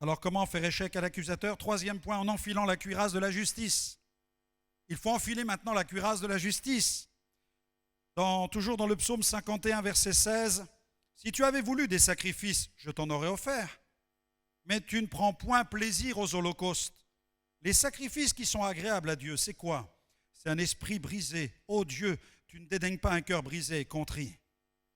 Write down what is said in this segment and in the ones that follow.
Alors comment faire échec à l'accusateur? Troisième point, en enfilant la cuirasse de la justice. Il faut enfiler maintenant la cuirasse de la justice. Toujours dans le psaume 51, verset 16, « Si tu avais voulu des sacrifices, je t'en aurais offert, mais tu ne prends point plaisir aux holocaustes. » Les sacrifices qui sont agréables à Dieu, c'est quoi? C'est un esprit brisé. Ô Dieu, tu ne dédaignes pas un cœur brisé et contrit.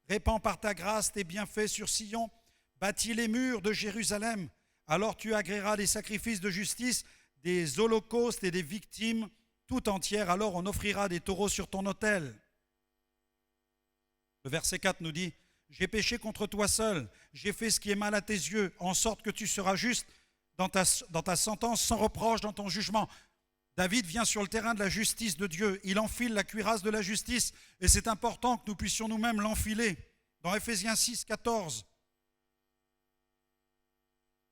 Répands par ta grâce tes bienfaits sur Sion, bâtis les murs de Jérusalem. Alors tu agréeras des sacrifices de justice, des holocaustes et des victimes tout entières. Alors on offrira des taureaux sur ton autel. Le verset 4 nous dit, « J'ai péché contre toi seul, j'ai fait ce qui est mal à tes yeux, en sorte que tu seras juste dans ta sentence, sans reproche dans ton jugement. » David vient sur le terrain de la justice de Dieu. Il enfile la cuirasse de la justice et c'est important que nous puissions nous-mêmes l'enfiler. Dans Éphésiens 6, 14,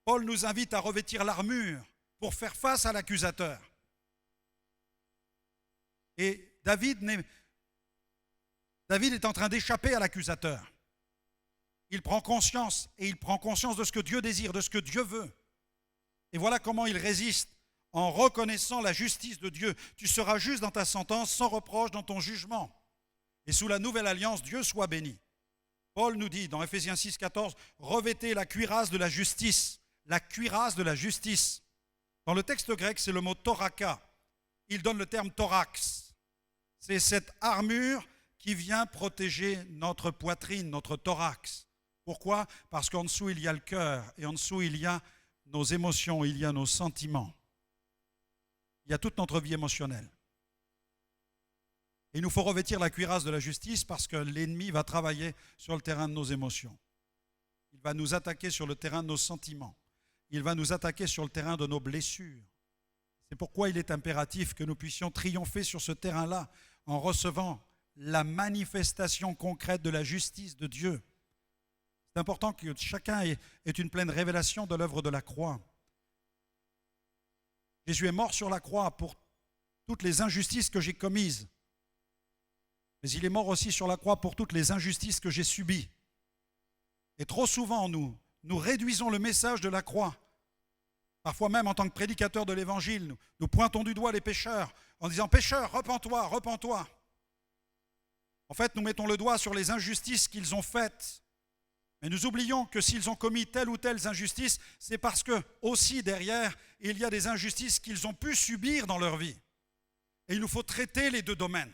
Paul nous invite à revêtir l'armure pour faire face à l'accusateur. Et David est en train d'échapper à l'accusateur. Il prend conscience et il prend conscience de ce que Dieu désire, de ce que Dieu veut. Et voilà comment il résiste. En reconnaissant la justice de Dieu, tu seras juste dans ta sentence, sans reproche dans ton jugement. Et sous la nouvelle alliance, Dieu soit béni. Paul nous dit dans Éphésiens 6, 14, revêtez la cuirasse de la justice. La cuirasse de la justice. Dans le texte grec, c'est le mot thoraka. Il donne le terme thorax. C'est cette armure qui vient protéger notre poitrine, notre thorax. Pourquoi? Parce qu'en dessous, il y a le cœur et en dessous, il y a nos émotions, il y a nos sentiments. Il y a toute notre vie émotionnelle. Et il nous faut revêtir la cuirasse de la justice parce que l'ennemi va travailler sur le terrain de nos émotions. Il va nous attaquer sur le terrain de nos sentiments. Il va nous attaquer sur le terrain de nos blessures. C'est pourquoi il est impératif que nous puissions triompher sur ce terrain-là en recevant la manifestation concrète de la justice de Dieu. C'est important que chacun ait une pleine révélation de l'œuvre de la croix. Jésus est mort sur la croix pour toutes les injustices que j'ai commises. Mais il est mort aussi sur la croix pour toutes les injustices que j'ai subies. Et trop souvent, nous réduisons le message de la croix. Parfois même, en tant que prédicateurs de l'Évangile, nous pointons du doigt les pécheurs en disant « Pécheurs, repens-toi, repens-toi ». En fait, nous mettons le doigt sur les injustices qu'ils ont faites. Mais nous oublions que s'ils ont commis telle ou telle injustice, c'est parce que aussi derrière, il y a des injustices qu'ils ont pu subir dans leur vie. Et il nous faut traiter les deux domaines.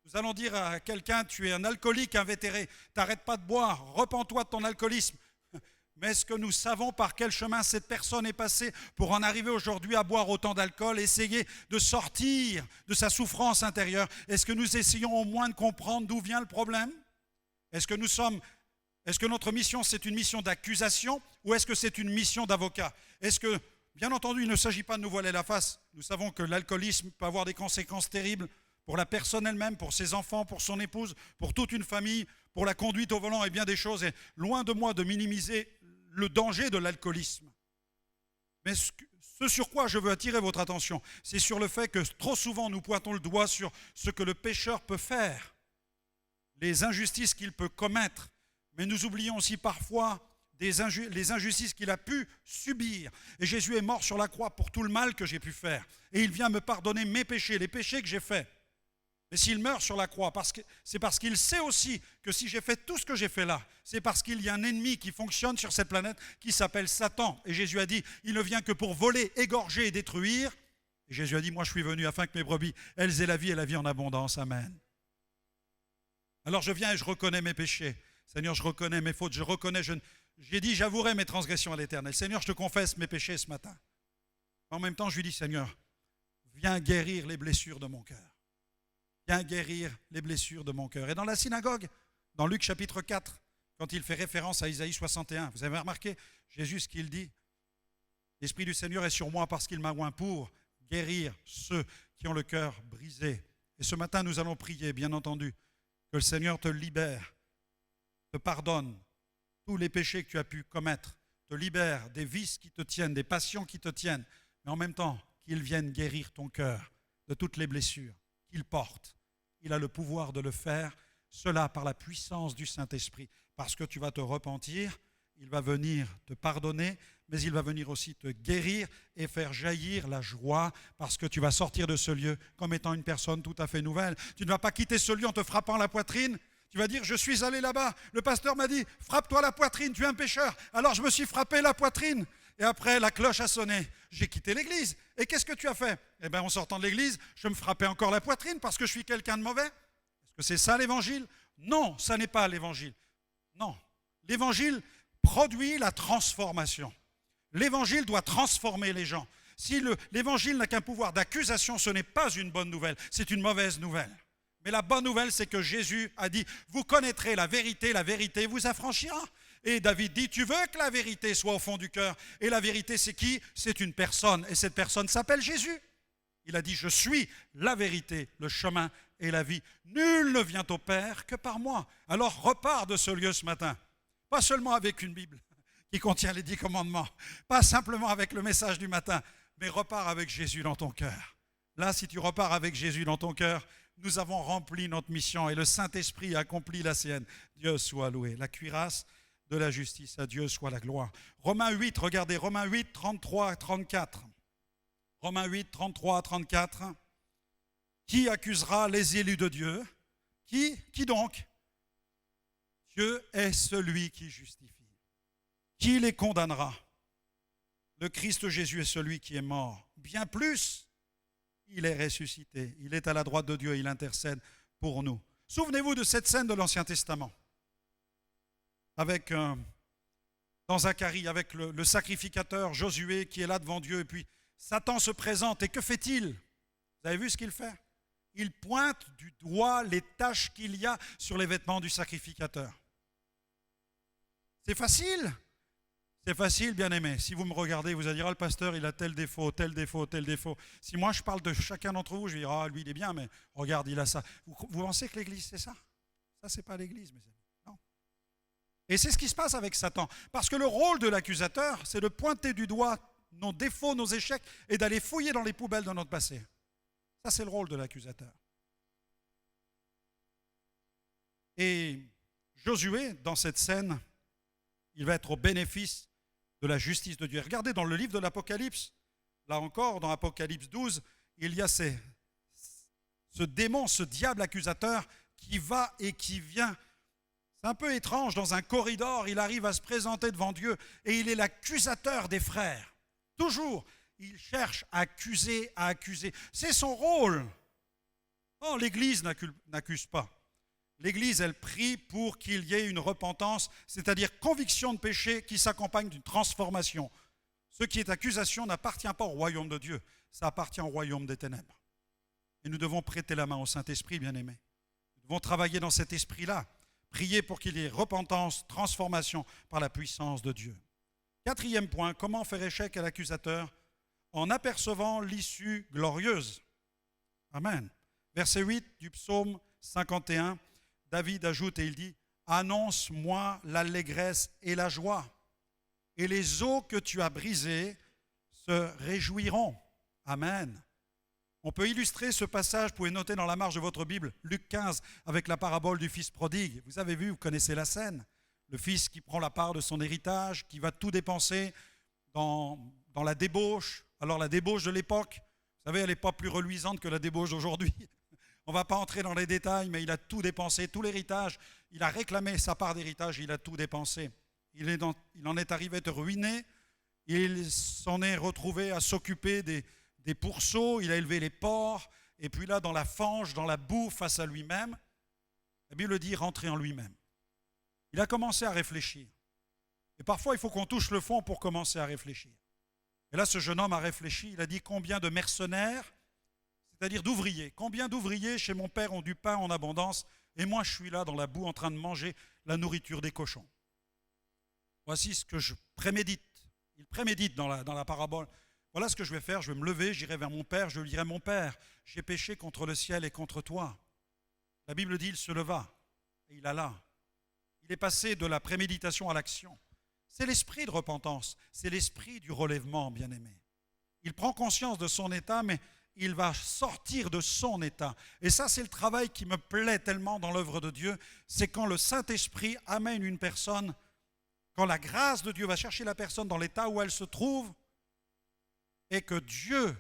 Nous allons dire à quelqu'un, tu es un alcoolique invétéré, t'arrêtes pas de boire, repens-toi de ton alcoolisme. Mais est-ce que nous savons par quel chemin cette personne est passée pour en arriver aujourd'hui à boire autant d'alcool, essayer de sortir de sa souffrance intérieure? Est-ce que nous essayons au moins de comprendre d'où vient le problème? Est-ce que notre mission, c'est une mission d'accusation ou est-ce que c'est une mission d'avocat? Est-ce que, bien entendu, il ne s'agit pas de nous voiler la face. Nous savons que l'alcoolisme peut avoir des conséquences terribles pour la personne elle-même, pour ses enfants, pour son épouse, pour toute une famille, pour la conduite au volant et bien des choses. Et loin de moi de minimiser le danger de l'alcoolisme. Mais ce sur quoi je veux attirer votre attention, c'est sur le fait que trop souvent nous pointons le doigt sur ce que le pécheur peut faire, les injustices qu'il peut commettre. Mais nous oublions aussi parfois les injustices qu'il a pu subir. Et Jésus est mort sur la croix pour tout le mal que j'ai pu faire. Et il vient me pardonner mes péchés, les péchés que j'ai faits. Mais s'il meurt sur la croix, c'est parce qu'il sait aussi que si j'ai fait tout ce que j'ai fait là, c'est parce qu'il y a un ennemi qui fonctionne sur cette planète qui s'appelle Satan. Et Jésus a dit, il ne vient que pour voler, égorger et détruire. Et Jésus a dit, moi je suis venu afin que mes brebis, elles aient la vie et la vie en abondance. Amen. Alors je viens et je reconnais mes péchés. Seigneur, je reconnais mes fautes, j'ai dit, j'avouerai mes transgressions à l'Éternel. Seigneur, je te confesse mes péchés ce matin. En même temps, je lui dis, Seigneur, viens guérir les blessures de mon cœur. Viens guérir les blessures de mon cœur. Et dans la synagogue, dans Luc chapitre 4, quand il fait référence à Isaïe 61, vous avez remarqué, Jésus, ce qu'il dit, l'Esprit du Seigneur est sur moi parce qu'il m'a oint pour guérir ceux qui ont le cœur brisé. Et ce matin, nous allons prier, bien entendu, que le Seigneur te libère, te pardonne tous les péchés que tu as pu commettre, te libère des vices qui te tiennent, des passions qui te tiennent, mais en même temps, qu'il vienne guérir ton cœur de toutes les blessures qu'il porte. Il a le pouvoir de le faire, cela par la puissance du Saint-Esprit. Parce que tu vas te repentir, il va venir te pardonner, mais il va venir aussi te guérir et faire jaillir la joie parce que tu vas sortir de ce lieu comme étant une personne tout à fait nouvelle. Tu ne vas pas quitter ce lieu en te frappant la poitrine. Tu vas dire, je suis allé là-bas, le pasteur m'a dit, frappe-toi la poitrine, tu es un pécheur. Alors je me suis frappé la poitrine. Et après, la cloche a sonné. J'ai quitté l'église. Et qu'est-ce que tu as fait? Eh bien, en sortant de l'église, je me frappais encore la poitrine parce que je suis quelqu'un de mauvais. Est-ce que c'est ça l'évangile? Non, ça n'est pas l'évangile. Non. L'évangile produit la transformation. L'évangile doit transformer les gens. Si l'évangile n'a qu'un pouvoir d'accusation, ce n'est pas une bonne nouvelle, c'est une mauvaise nouvelle. Mais la bonne nouvelle, c'est que Jésus a dit, vous connaîtrez la vérité vous affranchira. Et David dit, tu veux que la vérité soit au fond du cœur. Et la vérité, c'est qui? C'est une personne. Et cette personne s'appelle Jésus. Il a dit, je suis la vérité, le chemin et la vie. Nul ne vient au Père que par moi. Alors repars de ce lieu ce matin. Pas seulement avec une Bible qui contient les 10 commandements. Pas simplement avec le message du matin. Mais repars avec Jésus dans ton cœur. Là, si tu repars avec Jésus dans ton cœur, nous avons rempli notre mission et le Saint-Esprit a accompli la sienne. Dieu soit loué. La cuirasse de la justice, à Dieu soit la gloire. Romains 8, regardez, Romains 8, 33 à 34. Romains 8, 33 à 34. Qui accusera les élus de Dieu? Qui donc? Dieu est celui qui justifie. Qui les condamnera? Le Christ Jésus est celui qui est mort. Bien plus, il est ressuscité. Il est à la droite de Dieu et il intercède pour nous. Souvenez-vous de cette scène de l'Ancien Testament. Dans Zacharie, avec le sacrificateur Josué qui est là devant Dieu. Et puis Satan se présente et que fait-il? Vous avez vu ce qu'il fait? Il pointe du doigt les taches qu'il y a sur les vêtements du sacrificateur. C'est facile. C'est facile, bien-aimé. Si vous me regardez, vous allez dire, ah, le pasteur, il a tel défaut, tel défaut, tel défaut. Si moi, je parle de chacun d'entre vous, je vais dire, ah, lui, il est bien, mais regarde, il a ça. Vous pensez que l'Église, c'est ça? Ça, c'est pas l'Église, mes amis. Non. Et c'est ce qui se passe avec Satan. Parce que le rôle de l'accusateur, c'est de pointer du doigt nos défauts, nos échecs, et d'aller fouiller dans les poubelles de notre passé. Ça, c'est le rôle de l'accusateur. Et Josué, dans cette scène, il va être au bénéfice de la justice de Dieu. Regardez dans le livre de l'Apocalypse, là encore, dans Apocalypse 12, il y a ce démon, ce diable accusateur qui va et qui vient. C'est un peu étrange, dans un corridor, il arrive à se présenter devant Dieu et il est l'accusateur des frères. Toujours, il cherche à accuser, à accuser. C'est son rôle. Oh, l'Église n'accuse pas. L'Église, elle prie pour qu'il y ait une repentance, c'est-à-dire conviction de péché qui s'accompagne d'une transformation. Ce qui est accusation n'appartient pas au royaume de Dieu, ça appartient au royaume des ténèbres. Et nous devons prêter la main au Saint-Esprit, bien-aimés. Nous devons travailler dans cet esprit-là, prier pour qu'il y ait repentance, transformation par la puissance de Dieu. 4e point, comment faire échec à l'accusateur? En apercevant l'issue glorieuse. Amen. Verset 8 du psaume 51. David ajoute et il dit, « Annonce-moi l'allégresse et la joie, et les eaux que tu as brisées se réjouiront. » Amen. On peut illustrer ce passage, vous pouvez noter dans la marge de votre Bible, Luc 15, avec la parabole du fils prodigue. Vous avez vu, vous connaissez la scène. Le fils qui prend la part de son héritage, qui va tout dépenser dans la débauche. Alors la débauche de l'époque, vous savez, elle n'est pas plus reluisante que la débauche d'aujourd'hui. On ne va pas entrer dans les détails, mais il a tout dépensé, tout l'héritage. Il a réclamé sa part d'héritage, il a tout dépensé. Il en est arrivé à être ruiné. Il s'en est retrouvé à s'occuper des pourceaux. Il a élevé les porcs. Et puis là, dans la fange, dans la boue, face à lui-même, la Bible dit rentrer en lui-même. Il a commencé à réfléchir. Et parfois, il faut qu'on touche le fond pour commencer à réfléchir. Et là, ce jeune homme a réfléchi. Il a dit combien de mercenaires, c'est-à-dire d'ouvriers. Combien d'ouvriers chez mon père ont du pain en abondance et moi je suis là dans la boue en train de manger la nourriture des cochons. Voici ce que je prémédite. Il prémédite dans la parabole. Voilà ce que je vais faire, je vais me lever, j'irai vers mon père, je lui dirai, mon père, j'ai péché contre le ciel et contre toi. La Bible dit, il se leva et il alla. Il est passé de la préméditation à l'action. C'est l'esprit de repentance, c'est l'esprit du relèvement, bien-aimé. Il prend conscience de son état, mais il va sortir de son état. Et ça, c'est le travail qui me plaît tellement dans l'œuvre de Dieu, c'est quand le Saint-Esprit amène une personne quand la grâce de Dieu va chercher la personne dans l'état où elle se trouve et que Dieu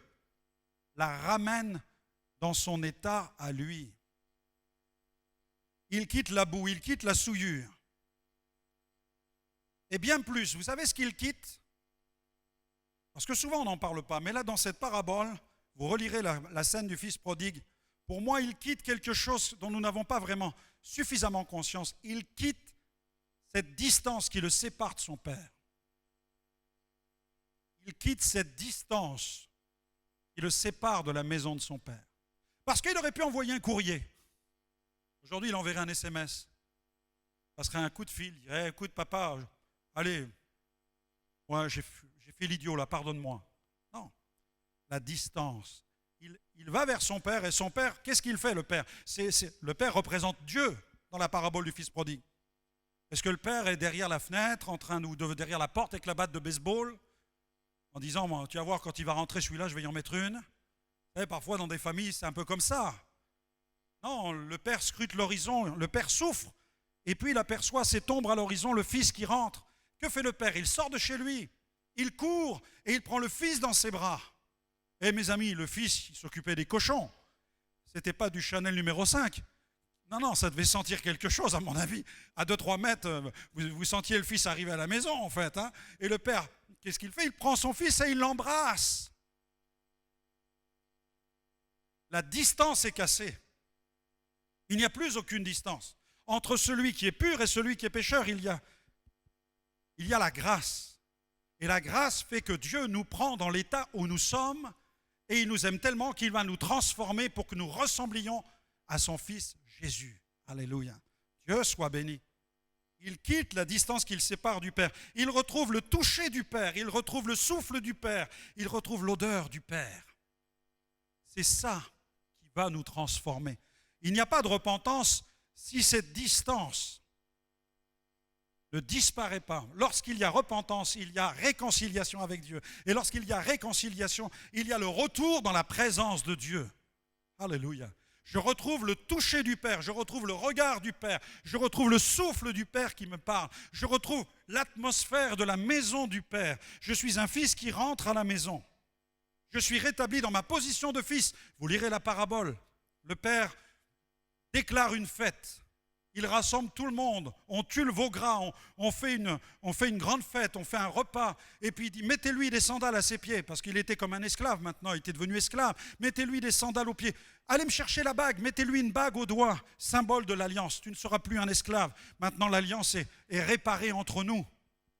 la ramène dans son état à lui. Il quitte la boue, il quitte la souillure. Et bien plus, vous savez ce qu'il quitte? Parce que souvent on n'en parle pas, mais là dans cette parabole, vous relirez la scène du fils prodigue, pour moi il quitte quelque chose dont nous n'avons pas vraiment suffisamment conscience. Il quitte cette distance qui le sépare de son père. Il quitte cette distance qui le sépare de la maison de son père. Parce qu'il aurait pu envoyer un courrier. Aujourd'hui, il enverrait un SMS. Ça serait un coup de fil. Il dirait, écoute papa, allez, ouais, j'ai fait l'idiot là, pardonne-moi. Non, la distance. Il va vers son père et son père, qu'est-ce qu'il fait le père? Le père représente Dieu dans la parabole du fils prodigue. Est-ce que le père est derrière la fenêtre, derrière la porte avec la batte de baseball, en disant, tu vas voir quand il va rentrer celui-là, je vais y en mettre une. Et parfois dans des familles, c'est un peu comme ça. Non, le père scrute l'horizon, le père souffre, et puis il aperçoit cette ombre à l'horizon, le fils qui rentre. Que fait le père? Il sort de chez lui, il court et il prend le fils dans ses bras. Et mes amis, le fils, il s'occupait des cochons. C'était pas du Chanel numéro 5. Non, ça devait sentir quelque chose, à mon avis. À 2-3 mètres, vous sentiez le fils arriver à la maison, en fait. Hein. Et le père, qu'est-ce qu'il fait? Il prend son fils et il l'embrasse. La distance est cassée. Il n'y a plus aucune distance. Entre celui qui est pur et celui qui est pécheur, il y a la grâce. Et la grâce fait que Dieu nous prend dans l'état où nous sommes et il nous aime tellement qu'il va nous transformer pour que nous ressemblions à son Fils Jésus. Alléluia. Dieu soit béni. Il quitte la distance qui le sépare du Père. Il retrouve le toucher du Père. Il retrouve le souffle du Père. Il retrouve l'odeur du Père. C'est ça qui va nous transformer. Il n'y a pas de repentance si cette distance ne disparaît pas. Lorsqu'il y a repentance, il y a réconciliation avec Dieu. Et lorsqu'il y a réconciliation, il y a le retour dans la présence de Dieu. Alléluia. Je retrouve le toucher du Père, je retrouve le regard du Père, je retrouve le souffle du Père qui me parle, je retrouve l'atmosphère de la maison du Père. Je suis un fils qui rentre à la maison. Je suis rétabli dans ma position de fils. Vous lirez la parabole. Le Père déclare une fête. Il rassemble tout le monde. On tue le veau gras, on fait une grande fête, on fait un repas. Et puis il dit, mettez-lui des sandales à ses pieds, parce qu'il était comme un esclave maintenant, il était devenu esclave. Mettez-lui des sandales aux pieds. Allez me chercher la bague, mettez-lui une bague au doigt, symbole de l'alliance. Tu ne seras plus un esclave. Maintenant l'alliance est réparée entre nous.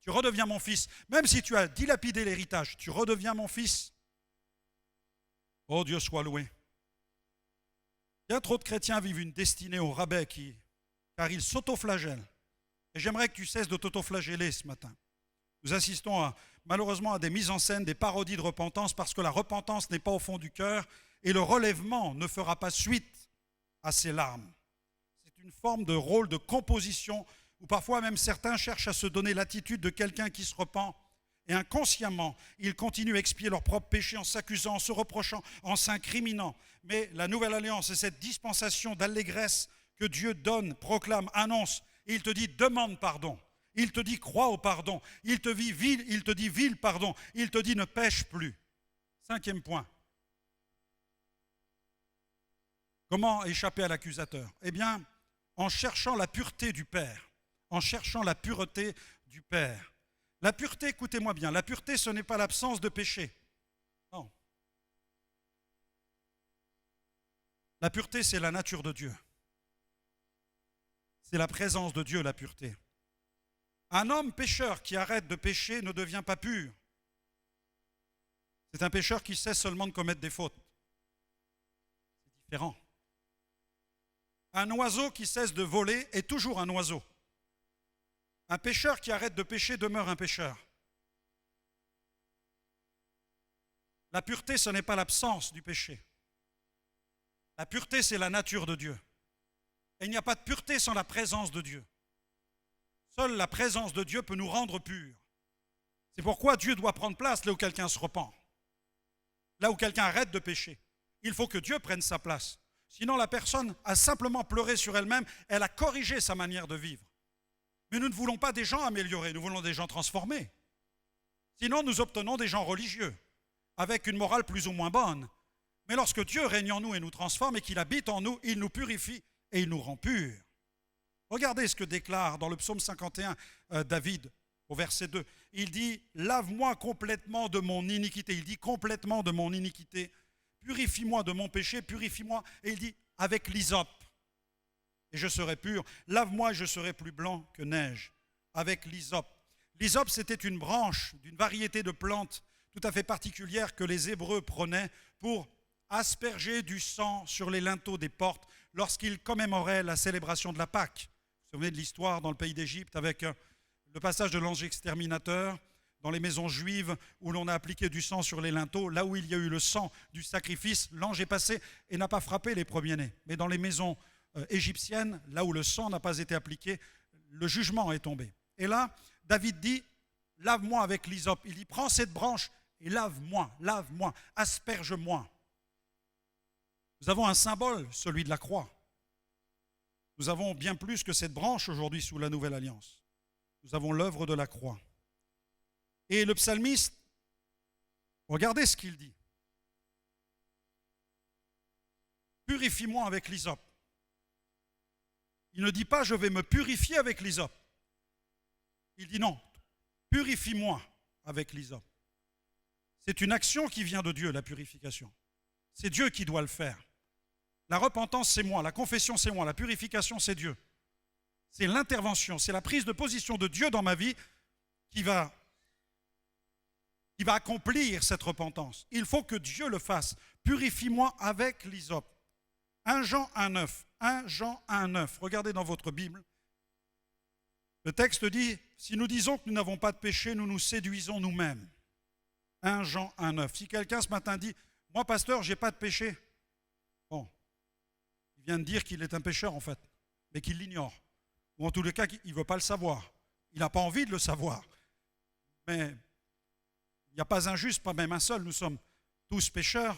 Tu redeviens mon fils. Même si tu as dilapidé l'héritage, tu redeviens mon fils. Oh Dieu soit loué. Bien trop de chrétiens vivent une destinée au rabais car ils s'autoflagellent. Et j'aimerais que tu cesses de t'autoflageller ce matin. Nous assistons malheureusement à des mises en scène, des parodies de repentance, parce que la repentance n'est pas au fond du cœur et le relèvement ne fera pas suite à ces larmes. C'est une forme de rôle de composition où parfois même certains cherchent à se donner l'attitude de quelqu'un qui se repent et inconsciemment, ils continuent à expier leurs propres péchés en s'accusant, en se reprochant, en s'incriminant. Mais la nouvelle alliance et cette dispensation d'allégresse que Dieu donne, proclame, annonce, et il te dit demande pardon, il te dit crois au pardon, il te dit vil pardon, il te dit ne pêche plus. 5e point. Comment échapper à l'accusateur? Eh bien, en cherchant la pureté du Père, en cherchant la pureté du Père. La pureté, écoutez-moi bien, la pureté ce n'est pas l'absence de péché. Non. La pureté c'est la nature de Dieu. C'est la présence de Dieu, la pureté. Un homme pécheur qui arrête de pécher ne devient pas pur. C'est un pécheur qui cesse seulement de commettre des fautes. C'est différent. Un oiseau qui cesse de voler est toujours un oiseau. Un pécheur qui arrête de pécher demeure un pécheur. La pureté, ce n'est pas l'absence du péché. La pureté, c'est la nature de Dieu. Et il n'y a pas de pureté sans la présence de Dieu. Seule la présence de Dieu peut nous rendre purs. C'est pourquoi Dieu doit prendre place là où quelqu'un se repent. Là où quelqu'un arrête de pécher. Il faut que Dieu prenne sa place. Sinon, la personne a simplement pleuré sur elle-même, elle a corrigé sa manière de vivre. Mais nous ne voulons pas des gens améliorés, nous voulons des gens transformés. Sinon, nous obtenons des gens religieux, avec une morale plus ou moins bonne. Mais lorsque Dieu règne en nous et nous transforme et qu'il habite en nous, il nous purifie et il nous rend purs. Regardez ce que déclare dans le psaume 51 David, au verset 2. Il dit « Lave-moi complètement de mon iniquité ». Il dit « complètement de mon iniquité ». Purifie-moi de mon péché, purifie-moi. Et il dit « avec l'hysope, et je serai pur. Lave-moi et je serai plus blanc que neige. » Avec l'hysope. L'hysope, c'était une branche d'une variété de plantes tout à fait particulière que les Hébreux prenaient pour asperger du sang sur les linteaux des portes lorsqu'ils commémoraient la célébration de la Pâque. Vous vous souvenez de l'histoire dans le pays d'Égypte avec le passage de l'ange exterminateur dans les maisons juives où l'on a appliqué du sang sur les linteaux. Là où il y a eu le sang du sacrifice, l'ange est passé et n'a pas frappé les premiers-nés. Mais dans les maisons égyptiennes, là où le sang n'a pas été appliqué, le jugement est tombé. Et là, David dit, lave-moi avec l'hysope. Il dit, prends cette branche et lave-moi, asperge-moi. Nous avons un symbole, celui de la croix. Nous avons bien plus que cette branche aujourd'hui sous la Nouvelle Alliance. Nous avons l'œuvre de la croix. Et le psalmiste, regardez ce qu'il dit. Purifie-moi avec l'hysope. Il ne dit pas, je vais me purifier avec l'hysope. Il dit non, purifie-moi avec l'hysope. C'est une action qui vient de Dieu, la purification. C'est Dieu qui doit le faire. La repentance, c'est moi. La confession, c'est moi. La purification, c'est Dieu. C'est l'intervention, c'est la prise de position de Dieu dans ma vie qui va accomplir cette repentance. Il faut que Dieu le fasse. Purifie-moi avec l'hysope. 1 Jean 1,9. 1 Jean 1,9. Regardez dans votre Bible. Le texte dit, si nous disons que nous n'avons pas de péché, nous nous séduisons nous-mêmes. 1 Jean 1,9. Si quelqu'un ce matin dit, moi pasteur, je n'ai pas de péché. Bon, il vient de dire qu'il est un pécheur en fait, mais qu'il l'ignore. Ou en tous les cas, il ne veut pas le savoir. Il n'a pas envie de le savoir. Mais il n'y a pas un juste, pas même un seul. Nous sommes tous pécheurs.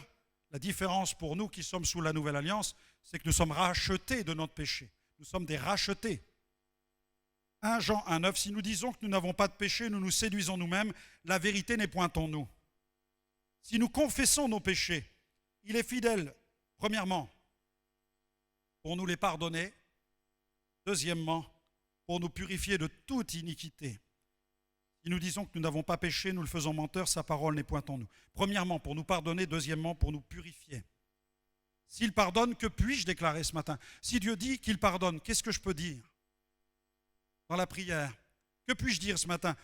La différence pour nous qui sommes sous la Nouvelle Alliance, c'est que nous sommes rachetés de notre péché. Nous sommes des rachetés. 1 Jean 1,9, si nous disons que nous n'avons pas de péché, nous nous séduisons nous-mêmes, la vérité n'est point en nous. Si nous confessons nos péchés, il est fidèle, premièrement, pour nous les pardonner, deuxièmement, pour nous purifier de toute iniquité. Si nous disons que nous n'avons pas péché, nous le faisons menteur, sa parole n'est point en nous. Premièrement, pour nous pardonner, deuxièmement, pour nous purifier. S'il pardonne, que puis-je déclarer ce matin? Si Dieu dit qu'il pardonne, qu'est-ce que je peux dire dans la prière? Que puis-je dire ce matin?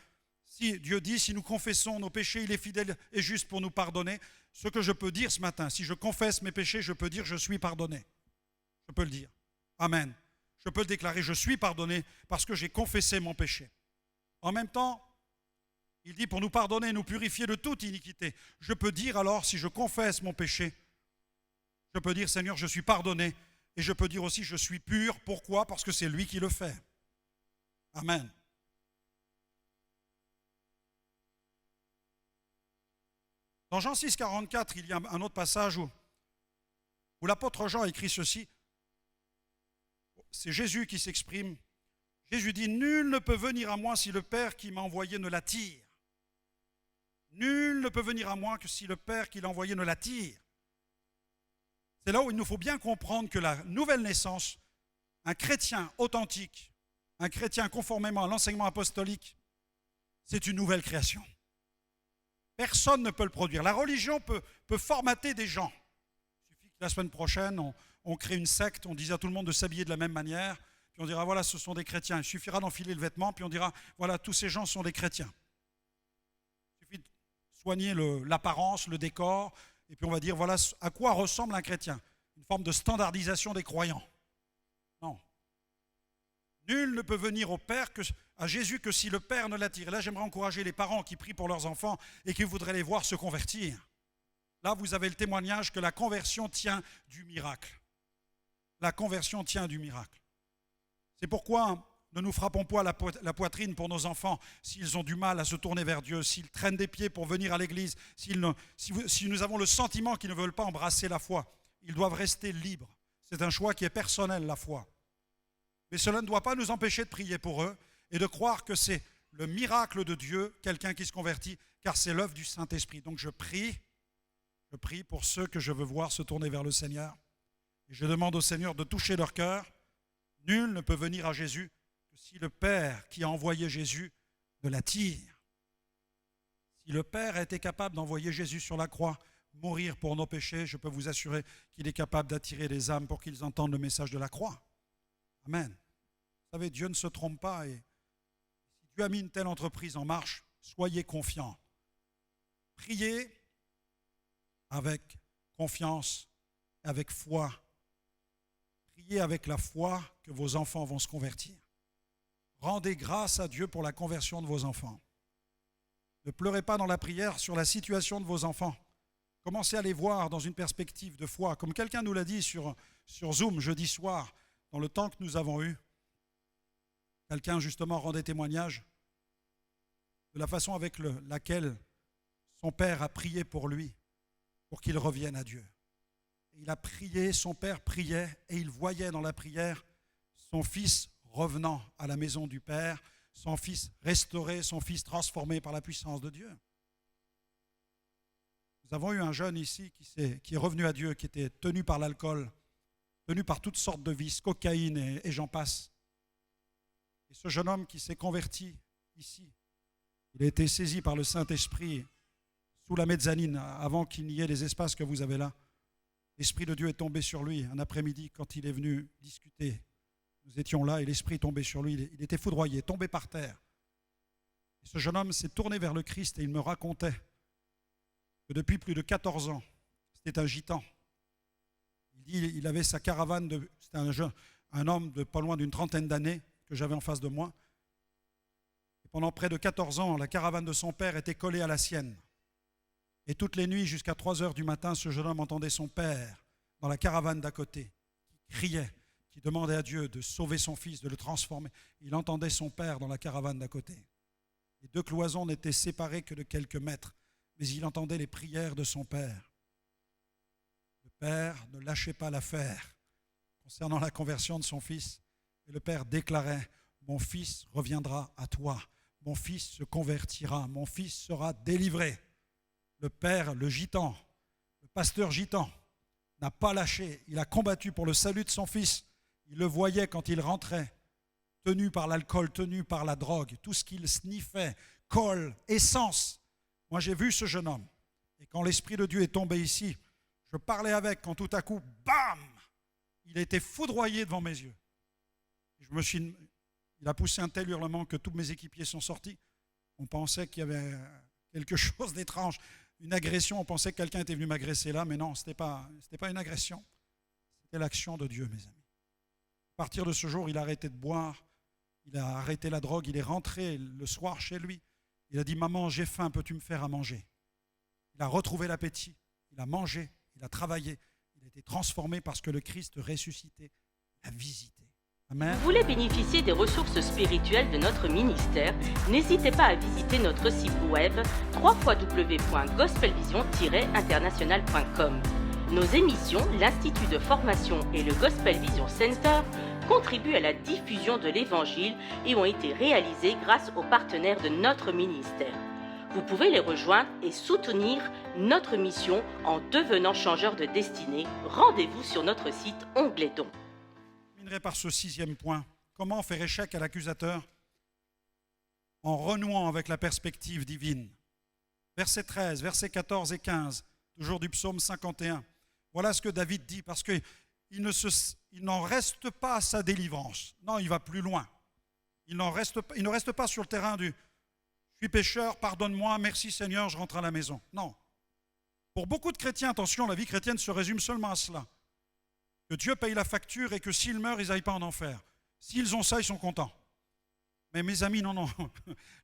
Si Dieu dit, si nous confessons nos péchés, il est fidèle et juste pour nous pardonner. Ce que je peux dire ce matin, si je confesse mes péchés, je peux dire je suis pardonné. Je peux le dire. Amen. Je peux le déclarer, je suis pardonné parce que j'ai confessé mon péché. En même temps, il dit pour nous pardonner et nous purifier de toute iniquité. Je peux dire alors, si je confesse mon péché, je peux dire Seigneur, je suis pardonné. Et je peux dire aussi je suis pur. Pourquoi? Parce que c'est lui qui le fait. Amen. Dans Jean 6, 44, il y a un autre passage où l'apôtre Jean écrit ceci. C'est Jésus qui s'exprime. Jésus dit, nul ne peut venir à moi si le Père qui m'a envoyé ne l'attire. Nul ne peut venir à moi que si le Père qui l'a envoyé ne l'attire. C'est là où il nous faut bien comprendre que la nouvelle naissance, un chrétien authentique, un chrétien conformément à l'enseignement apostolique, c'est une nouvelle création. Personne ne peut le produire. La religion peut formater des gens. Il suffit que la semaine prochaine, on crée une secte, on dise à tout le monde de s'habiller de la même manière, puis on dira, voilà, ce sont des chrétiens. Il suffira d'enfiler le vêtement, puis on dira, voilà, tous ces gens sont des chrétiens. Il suffit de soigner l'apparence, le décor, et puis on va dire, voilà à quoi ressemble un chrétien. Une forme de standardisation des croyants. Non. Nul ne peut venir à Jésus que si le Père ne l'attire. Et là, j'aimerais encourager les parents qui prient pour leurs enfants et qui voudraient les voir se convertir. Là, vous avez le témoignage que la conversion tient du miracle. La conversion tient du miracle. C'est pourquoi ne nous frappons pas la poitrine pour nos enfants s'ils ont du mal à se tourner vers Dieu, s'ils traînent des pieds pour venir à l'église, si nous avons le sentiment qu'ils ne veulent pas embrasser la foi. Ils doivent rester libres. C'est un choix qui est personnel, la foi. Mais cela ne doit pas nous empêcher de prier pour eux et de croire que c'est le miracle de Dieu, quelqu'un qui se convertit, car c'est l'œuvre du Saint-Esprit. Donc je prie pour ceux que je veux voir se tourner vers le Seigneur. Et je demande au Seigneur de toucher leur cœur. Nul ne peut venir à Jésus que si le Père qui a envoyé Jésus ne l'attire. Si le Père a été capable d'envoyer Jésus sur la croix, mourir pour nos péchés, je peux vous assurer qu'il est capable d'attirer les âmes pour qu'ils entendent le message de la croix. Amen. Vous savez, Dieu ne se trompe pas et si Dieu a mis une telle entreprise en marche, soyez confiants. Priez avec confiance, avec foi. Priez avec la foi que vos enfants vont se convertir. Rendez grâce à Dieu pour la conversion de vos enfants. Ne pleurez pas dans la prière sur la situation de vos enfants. Commencez à les voir dans une perspective de foi. Comme quelqu'un nous l'a dit sur Zoom jeudi soir, dans le temps que nous avons eu, quelqu'un justement rendait témoignage de la façon avec laquelle son père a prié pour lui, pour qu'il revienne à Dieu. Il a prié, son père priait, et il voyait dans la prière son fils revenant à la maison du Père, son fils restauré, son fils transformé par la puissance de Dieu. Nous avons eu un jeune ici qui est revenu à Dieu, qui était tenu par l'alcool, tenu par toutes sortes de vices, cocaïne et j'en passe. Et ce jeune homme qui s'est converti ici, il a été saisi par le Saint-Esprit sous la mezzanine, avant qu'il n'y ait les espaces que vous avez là. L'Esprit de Dieu est tombé sur lui un après-midi quand il est venu discuter. Nous étions là et l'Esprit est tombé sur lui. Il était foudroyé, tombé par terre. Et ce jeune homme s'est tourné vers le Christ et il me racontait que depuis plus de 14 ans, c'était un gitan. Il dit il avait sa caravane, c'était un homme de pas loin d'une trentaine d'années que j'avais en face de moi. Et pendant près de 14 ans, la caravane de son père était collée à la sienne. Et toutes les nuits, jusqu'à 3 heures du matin, ce jeune homme entendait son père dans la caravane d'à côté, qui criait, qui demandait à Dieu de sauver son fils, de le transformer. Il entendait son père dans la caravane d'à côté. Les deux cloisons n'étaient séparées que de quelques mètres, mais il entendait les prières de son père. Le père ne lâchait pas l'affaire concernant la conversion de son fils. Et le père déclarait, « Mon fils reviendra à toi, mon fils se convertira, mon fils sera délivré. » Le père, le gitan, le pasteur gitan, n'a pas lâché. Il a combattu pour le salut de son fils. Il le voyait quand il rentrait, tenu par l'alcool, tenu par la drogue, tout ce qu'il sniffait, colle, essence. Moi, j'ai vu ce jeune homme. Et quand l'Esprit de Dieu est tombé ici, je parlais avec, quand tout à coup, bam, il a été foudroyé devant mes yeux. Il a poussé un tel hurlement que tous mes équipiers sont sortis. On pensait qu'il y avait quelque chose d'étrange. Une agression, on pensait que quelqu'un était venu m'agresser là, mais non, ce n'était pas une agression. C'était l'action de Dieu, mes amis. À partir de ce jour, il a arrêté de boire, il a arrêté la drogue, il est rentré le soir chez lui. Il a dit, maman, j'ai faim, peux-tu me faire à manger? Il a retrouvé l'appétit, il a mangé, il a travaillé, il a été transformé parce que le Christ ressuscité l'a visité. Amen. Vous voulez bénéficier des ressources spirituelles de notre ministère? N'hésitez pas à visiter notre site web www.gospelvision-international.com. Nos émissions, l'Institut de formation et le Gospel Vision Center contribuent à la diffusion de l'Évangile et ont été réalisées grâce aux partenaires de notre ministère. Vous pouvez les rejoindre et soutenir notre mission en devenant changeur de destinée. Rendez-vous sur notre site onglet Dons. Je terminerai par ce 6e point. Comment faire échec à l'accusateur? En renouant avec la perspective divine. Verset 13, versets 14 et 15, toujours du psaume 51. Voilà ce que David dit, parce qu'il n'en reste pas à sa délivrance. Non, il va plus loin. Il ne reste pas sur le terrain du « je suis pécheur, pardonne-moi, merci Seigneur, je rentre à la maison ». Non. Pour beaucoup de chrétiens, attention, la vie chrétienne se résume seulement à cela. Que Dieu paye la facture et que s'ils meurent, ils n'aillent pas en enfer. S'ils ont ça, ils sont contents. Mais mes amis, non.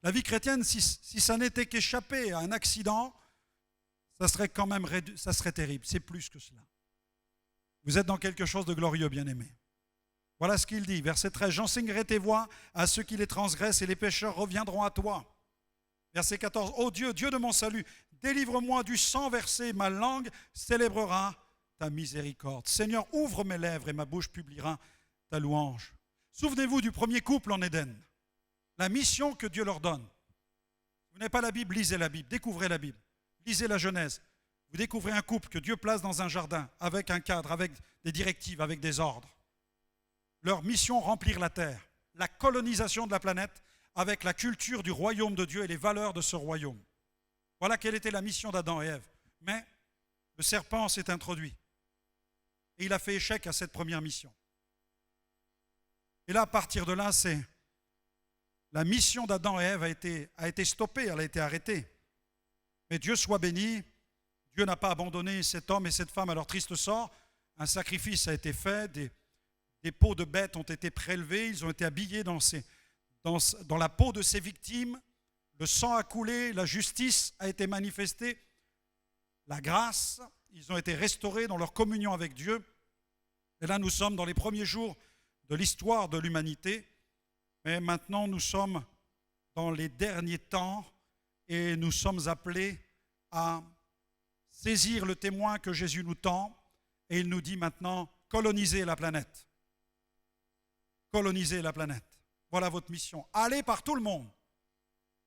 La vie chrétienne, si ça n'était qu'échapper à un accident, ça serait terrible. C'est plus que cela. Vous êtes dans quelque chose de glorieux, bien-aimés. Voilà ce qu'il dit, verset 13. « J'enseignerai tes voies à ceux qui les transgressent et les pécheurs reviendront à toi. » Verset 14. « Ô Dieu, Dieu de mon salut, délivre-moi du sang versé, ma langue célébrera ta miséricorde. Seigneur, ouvre mes lèvres et ma bouche publiera ta louange. » Souvenez-vous du premier couple en Éden. la mission que Dieu leur donne. Vous n'avez pas la Bible, lisez la Bible, découvrez la Bible, lisez la Genèse. Vous découvrez un couple que Dieu place dans un jardin, avec un cadre, avec des directives, avec des ordres. Leur mission, remplir la terre, la colonisation de la planète, avec la culture du royaume de Dieu et les valeurs de ce royaume. Voilà quelle était la mission d'Adam et Ève. Mais le serpent s'est introduit. Et il a fait échec à cette première mission. Et là, à partir de là, la mission d'Adam et Ève a été stoppée, elle a été arrêtée. Mais Dieu soit béni, Dieu n'a pas abandonné cet homme et cette femme à leur triste sort. Un sacrifice a été fait, des peaux de bêtes ont été prélevées, ils ont été habillés dans la peau de ces victimes. Le sang a coulé, la justice a été manifestée, la grâce, ils ont été restaurés dans leur communion avec Dieu. Et là, nous sommes dans les premiers jours de l'histoire de l'humanité. Mais maintenant, nous sommes dans les derniers temps et nous sommes appelés à saisir le témoin que Jésus nous tend. Et il nous dit maintenant, colonisez la planète. Colonisez la planète. Voilà votre mission. Allez par tout le monde.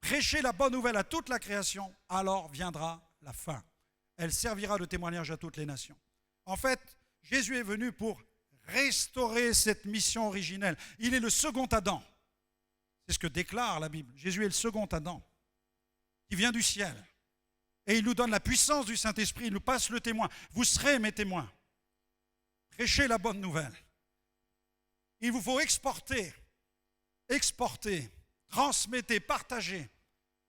Prêchez la bonne nouvelle à toute la création. Alors viendra la fin. Elle servira de témoignage à toutes les nations. En fait, Jésus est venu pour restaurer cette mission originelle. Il est le second Adam. C'est ce que déclare la Bible. Jésus est le second Adam qui vient du ciel. Et il nous donne la puissance du Saint-Esprit. Il nous passe le témoin. Vous serez mes témoins. Prêchez la bonne nouvelle. Il vous faut exporter, transmettez, partager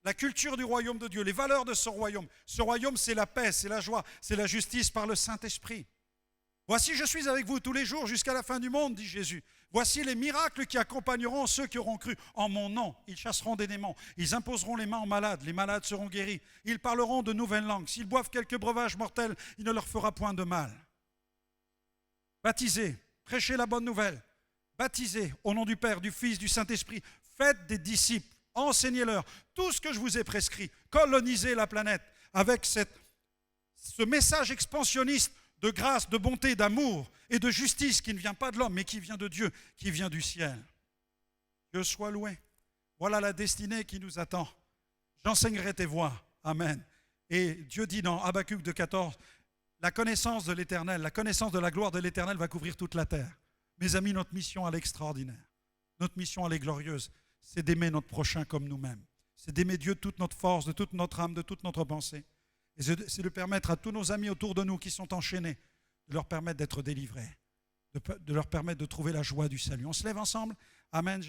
la culture du royaume de Dieu, les valeurs de ce royaume. Ce royaume, c'est la paix, c'est la joie, c'est la justice par le Saint-Esprit. Voici, je suis avec vous tous les jours jusqu'à la fin du monde, dit Jésus. Voici les miracles qui accompagneront ceux qui auront cru en mon nom. Ils chasseront des démons, ils imposeront les mains aux malades, les malades seront guéris. Ils parleront de nouvelles langues. S'ils boivent quelques breuvages mortels, il ne leur fera point de mal. Baptisez, prêchez la bonne nouvelle. Baptisez au nom du Père, du Fils, du Saint-Esprit. Faites des disciples, enseignez-leur tout ce que je vous ai prescrit. Colonisez la planète avec ce message expansionniste de grâce, de bonté, d'amour et de justice qui ne vient pas de l'homme, mais qui vient de Dieu, qui vient du ciel. Dieu soit loué. Voilà la destinée qui nous attend. J'enseignerai tes voies. Amen. Et Dieu dit dans Habacuc 2,14, la connaissance de l'Éternel, la connaissance de la gloire de l'Éternel va couvrir toute la terre. Mes amis, notre mission, elle est extraordinaire. Notre mission, elle est glorieuse. C'est d'aimer notre prochain comme nous-mêmes. C'est d'aimer Dieu de toute notre force, de toute notre âme, de toute notre pensée. Et c'est de permettre à tous nos amis autour de nous qui sont enchaînés, de leur permettre d'être délivrés, de leur permettre de trouver la joie du salut. On se lève ensemble. Amen.